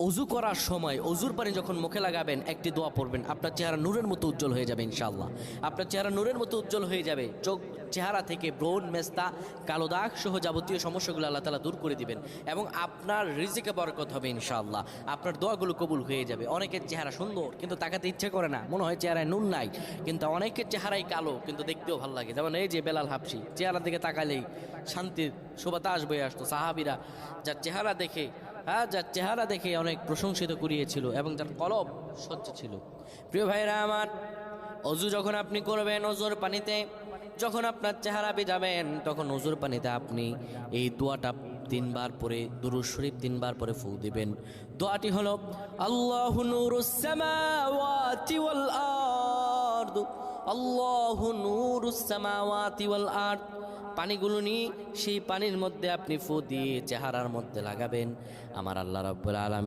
অজু করার সময় অজুর পানি যখন মুখে লাগাবেন একটি দোয়া পড়বেন, আপনার চেহারা নূরের মতো উজ্জ্বল হয়ে যাবে ইনশাআল্লাহ। আপনার চেহারা নূরের মতো উজ্জ্বল হয়ে যাবে। চেহারা থেকে ব্রণ, মেস্তা, কালো দাগ সহ যাবতীয় সমস্যাগুলো আল্লাহ তাআলা দূর করে দিবেন এবং আপনার রিজিকে বরকত হবে ইনশাআল্লাহ। আপনার দোয়াগুলো কবুল হয়ে যাবে। অনেকের চেহারা সুন্দর কিন্তু তাকাতে ইচ্ছে করে না, মনে হয় চেহারায় নুন নাই, কিন্তু অনেকের চেহারাই কালো কিন্তু দেখতেও ভালো লাগে। যেমন এই যে বেলাল হাবশি, চেহারা দিকে তাকালেই শান্তির সুবাতাস বয়ে আসতো। সাহাবীরা যার চেহারা দেখে অনেক প্রশংসিত করিয়েছিল এবং যার কলব স্বচ্ছ ছিল। প্রিয় ভাইরা আমার, অজু যখন আপনি করবেন, অজুর পানিতে যখন আপনার চেহারা ভিজাবেন, তখন অজুর পানিতে আপনি এই দোয়াটা 3 বার পরে, দুরূদ শরীফ 3 বার পরে ফু দিবেন। দোয়াটি হলো আল্লাহু নূরুস সামাওয়াতি ওয়াল আরদ, আল্লাহু নূরুস সামাওয়াতি ওয়াল আরদ। পানিগুলো নিয়ে সেই পানির মধ্যে আপনি ফু দিয়ে চেহারার মধ্যে লাগাবেন। আমার আল্লাহ রাব্বুল আলামিন